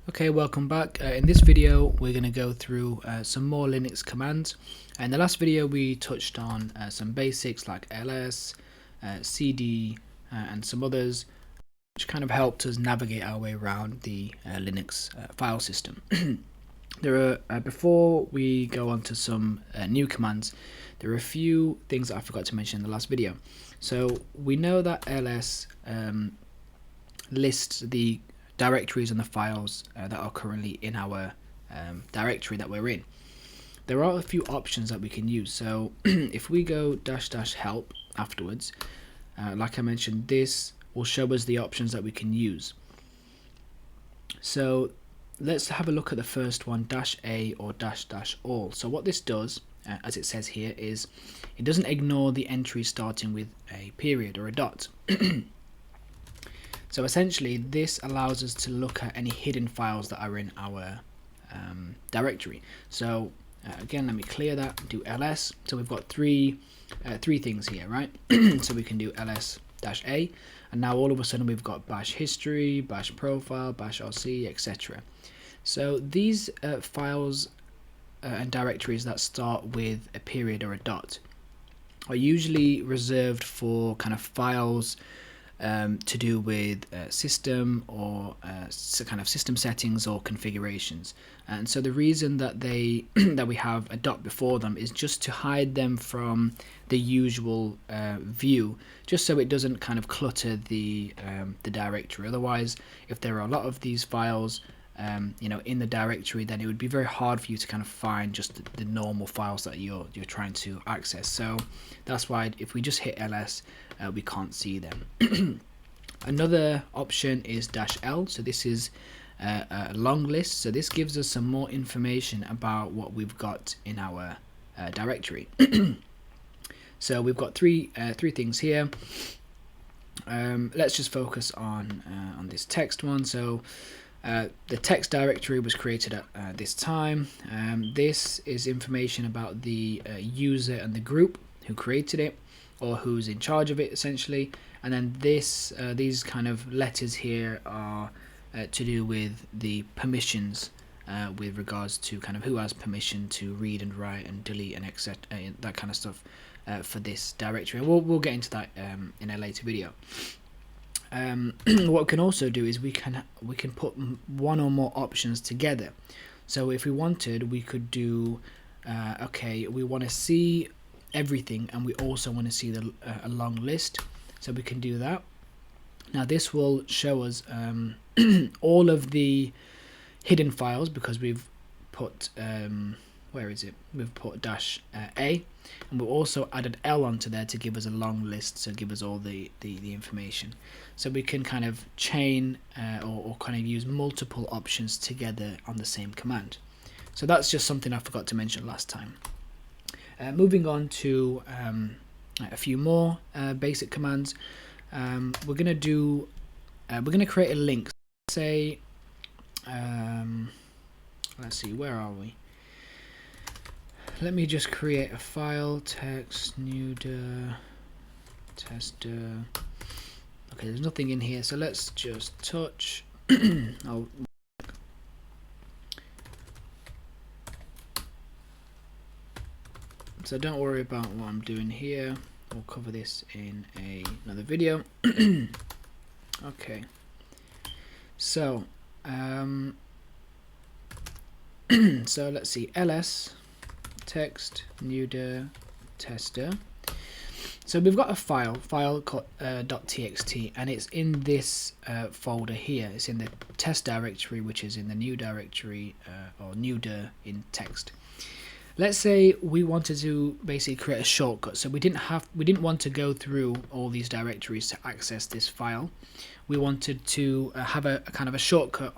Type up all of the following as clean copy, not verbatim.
Okay, welcome back. In this video we're going to go through some more Linux commands. In the last video we touched on some basics like ls, cd and some others, which kind of helped us navigate our way around the Linux file system. Before we go on to some new commands, there are a few things that I forgot to mention in the last video. So we know that ls lists the directories and the files that are currently in our directory that we're in. There are a few options that we can use. So if we go -- help afterwards, like I mentioned, this will show us the options that we can use. So let's have a look at the first one, -a or -- all. So what this does, as it says here, is it doesn't ignore the entries starting with a period or a dot. So essentially this allows us to look at any hidden files that are in our directory. So again, let me clear that, do ls. So we've got three things here, right? So we can do ls-a, and now all of a sudden we've got bash history, bash profile, bash rc, etc. So these files and directories that start with a period or a dot are usually reserved for kind of files to do with system or kind of system settings or configurations. And so the reason that they that we have a dot before them is just to hide them from the usual view, just so it doesn't kind of clutter the directory. Otherwise, if there are a lot of these files in the directory, then it would be very hard for you to kind of find just the normal files that you're trying to access. So that's why if we just hit ls, we can't see them. Another option is -l. So this is a long list. So this gives us some more information about what we've got in our directory. So we've got three things here. Let's just focus on this text one. So the text directory was created at this time. This is information about the user and the group who created it, or who's in charge of it essentially. And then these kind of letters here are to do with the permissions with regards to kind of who has permission to read and write and delete and etc. That kind of stuff for this directory. And we'll get into that in a later video. What we can also do is we can put one or more options together. So if we wanted, we could do okay, we want to see everything and we also want to see a long list, so we can do that. Now this will show us all of the hidden files, because we've put where is it? We've put -a, and we've also added l onto there to give us a long list, so give us all the information. So we can kind of chain or kind of use multiple options together on the same command. So that's just something I forgot to mention last time. Moving on to a few more basic commands. We're gonna create a link. Say let's see, where are we? Let me just create a file, text, new tester. Okay, there's nothing in here, so let's just touch. So don't worry about what I'm doing here. We'll cover this in another video. Okay. So so let's see, ls text new tester. So we've got a file called .txt, and it's in this folder here. It's in the test directory, which is in the new directory, or new in text. Let's say we wanted to basically create a shortcut, so we didn't want to go through all these directories to access this file. We wanted to have a kind of a shortcut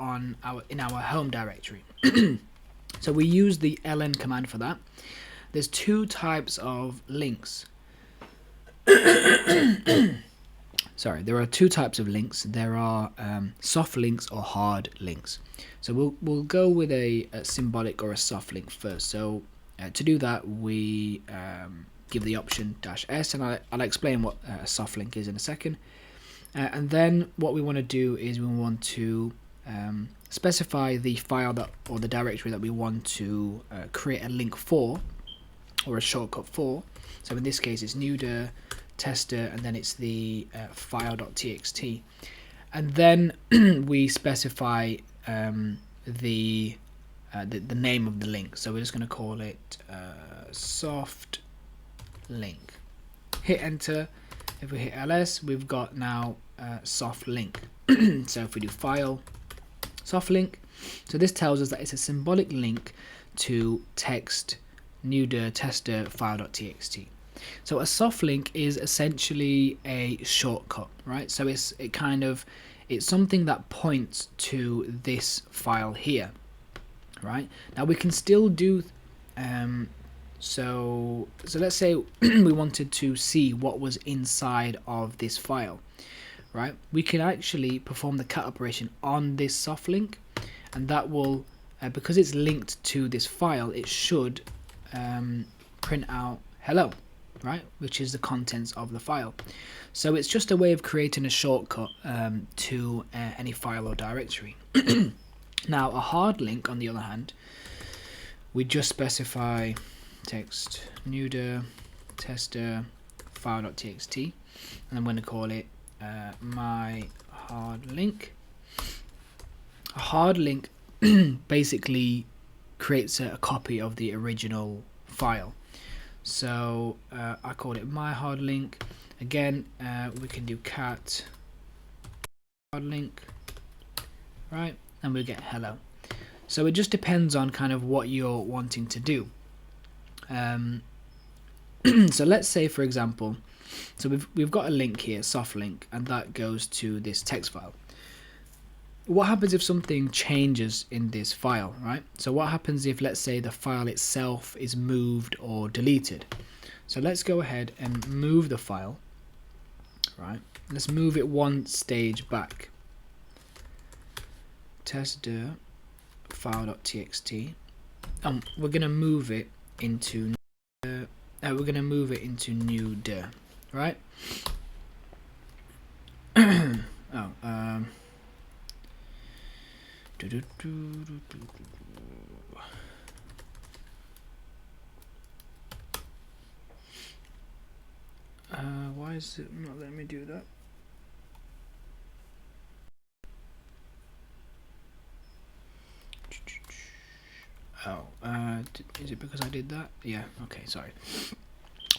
in our home directory. So we use the ln command for that. There's two types of links. Sorry, there are two types of links. There are soft links or hard links. So we'll go with a symbolic or a soft link first. So to do that, we give the option -s, and I'll explain what a soft link is in a second. And then what we want to do is we want to specify the file that or the directory that we want to create a link for, or a shortcut for. So in this case it's new tester, and then it's the file.txt, and then we specify the name of the link. So we're just going to call it soft link. Hit enter. If we hit ls, we've got now soft link. So if we do file soft link, so this tells us that it's a symbolic link to text new tester file.txt. So a soft link is essentially a shortcut, right? So it's something that points to this file here, right? Now we can still do so let's say we wanted to see what was inside of this file, right? We can actually perform the cat operation on this soft link, and that will because it's linked to this file, it should print out hello, right, which is the contents of the file. So it's just a way of creating a shortcut to any file or directory. Now a hard link, on the other hand, we just specify text new tester file.txt, and I'm going to call it my hard link. A hard link basically creates a copy of the original file. So I call it my hard link. Again, we can do cat hard link, right, and we'll get hello. So it just depends on kind of what you're wanting to do. So let's say, for example, so we've got a link here, soft link, and that goes to this text file. What happens if something changes in this file, right? So what happens if, let's say, the file itself is moved or deleted? So let's go ahead and move the file, right? Let's move it one stage back. Tester file.txt. We're gonna move it into new right? Why is it not letting me do that? Is it because I did that? Yeah, okay, sorry.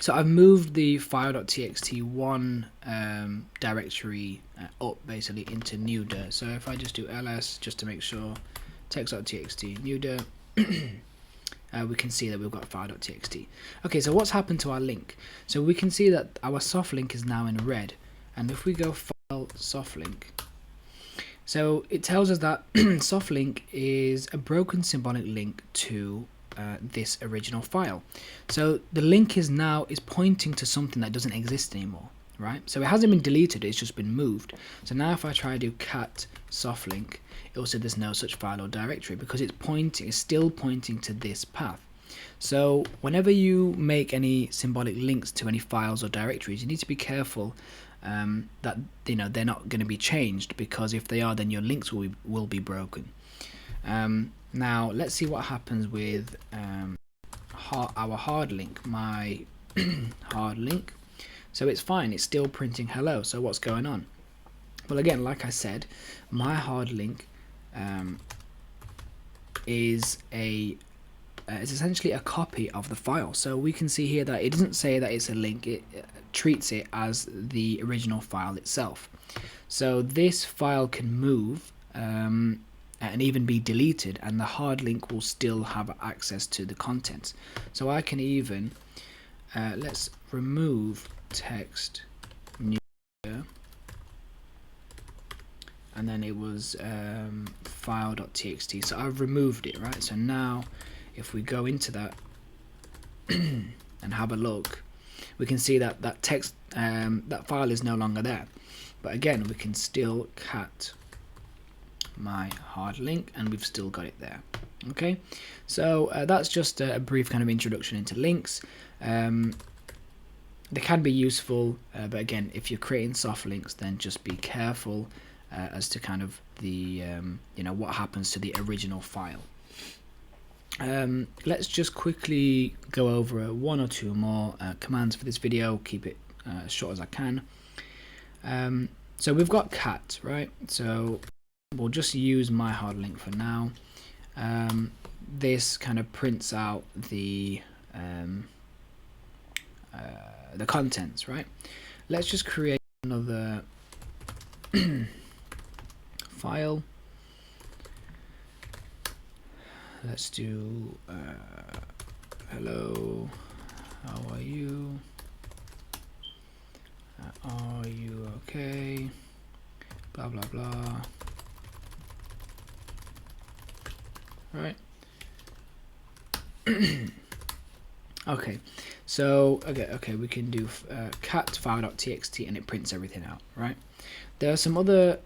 So I've moved the file.txt one directory up basically into new dir. So if I just do ls just to make sure, text.txt new dir, we can see that we've got file.txt. Okay, so what's happened to our link? So we can see that our soft link is now in red, and if we go file soft link, so it tells us that soft link is a broken symbolic link to this original file. So the link is pointing to something that doesn't exist anymore, right? So it hasn't been deleted, it's just been moved. So now if I try to do cat soft link, it will say there's no such file or directory, because it's still pointing to this path. So whenever you make any symbolic links to any files or directories, you need to be careful that they're not going to be changed, because if they are, then your links will be broken. Now let's see what happens with our hard link, my hard link. So it's fine, it's still printing hello. So what's going on? Well, again, like I said, my hard link is it's essentially a copy of the file. So we can see here that it doesn't say that it's a link, it treats it as the original file itself. So this file can move and even be deleted, and the hard link will still have access to the contents. So I can even let's remove text new, and then it was file.txt. So I've removed it, right? So now if we go into that and have a look, we can see that that text that file is no longer there. But again, we can still cat my hard link, and we've still got it there. Okay, so that's just a brief kind of introduction into links. They can be useful, but again, if you're creating soft links, then just be careful as to kind of the what happens to the original file. Let's just quickly go over one or two more commands for this video. Keep it as short as I can. So we've got cat, right? So we'll just use my hard link for now. This kind of prints out the contents, right? Let's just create another file. Let's do hello, how are you? Are you okay? Blah blah blah. Right. Okay, so okay, we can do cat file.txt and it prints everything out, right? There are some other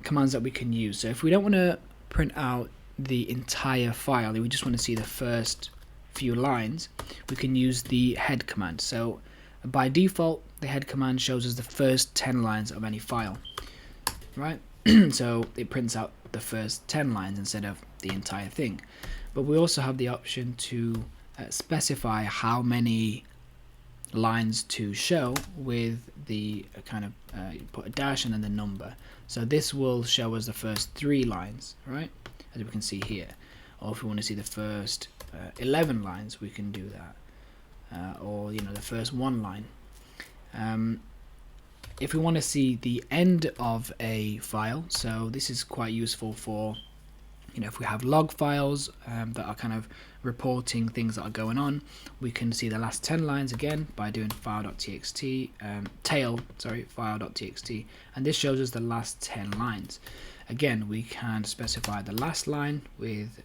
commands that we can use. So if we don't want to print out the entire file, we just want to see the first few lines, we can use the head command. So by default, the head command shows us the first 10 lines of any file, right? So it prints out the first 10 lines instead of the entire thing. But we also have the option to specify how many lines to show with the kind of put a dash and then the number. So this will show us the first 3 lines, right, as we can see here. Or if we want to see the first 11 lines, we can do that, or the first 1 line. If we want to see the end of a file, so this is quite useful for if we have log files that are kind of reporting things that are going on, we can see the last 10 lines again by doing file.txt, file.txt, and this shows us the last 10 lines. Again, we can specify the last line with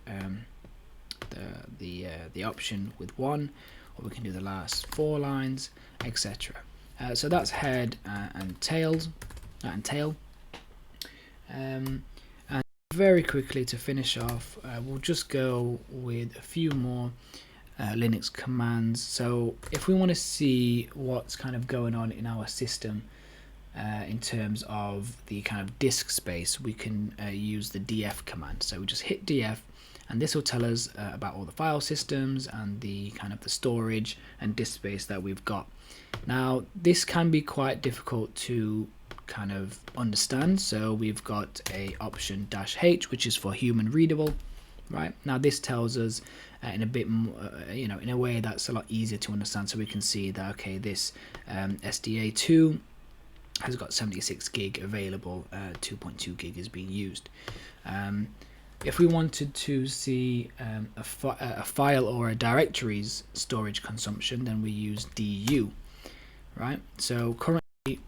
the option with 1, or we can do the last 4 lines, etc. So that's head and tail. And very quickly to finish off, we'll just go with a few more Linux commands. So if we want to see what's kind of going on in our system in terms of the kind of disk space, we can use the df command. So we just hit df, and this will tell us about all the file systems and the kind of the storage and disk space that we've got. Now this can be quite difficult to kind of understand, so we've got a option -h, which is for human readable, right? Now this tells us in a bit more, in a way that's a lot easier to understand, so we can see that okay, this SDA2 has got 76 gig available, 2.2 gig is being used. If we wanted to see a file or a directory's storage consumption, then we use du, right? So currently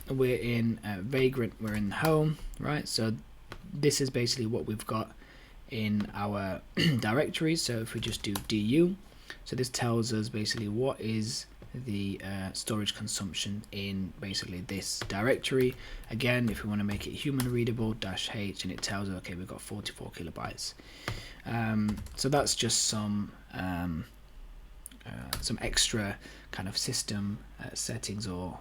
we're in Vagrant, we're in home, right? So this is basically what we've got in our directories. So if we just do du, so this tells us basically what is the storage consumption in basically this directory. Again, if we want to make it human readable, -h, and it tells us okay, we've got 44 kilobytes. So that's just some extra kind of system settings or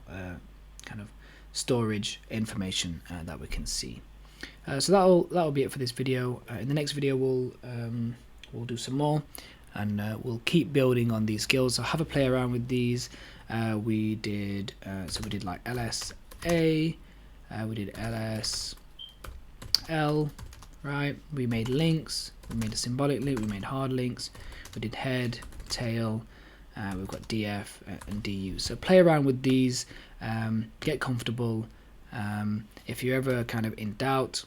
kind of storage information that we can see. So that'll be it for this video. In the next video we'll do some more, and we'll keep building on these skills. So have a play around with these. We did like LSA, we did LSL, right? We made links, we made a symbolic link, we made hard links, we did head, tail, we've got df and du. So play around with these, get comfortable. If you're ever kind of in doubt,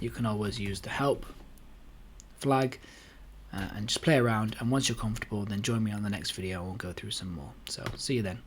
you can always use the help flag and just play around, and once you're comfortable, then join me on the next video and we'll go through some more. So see you then.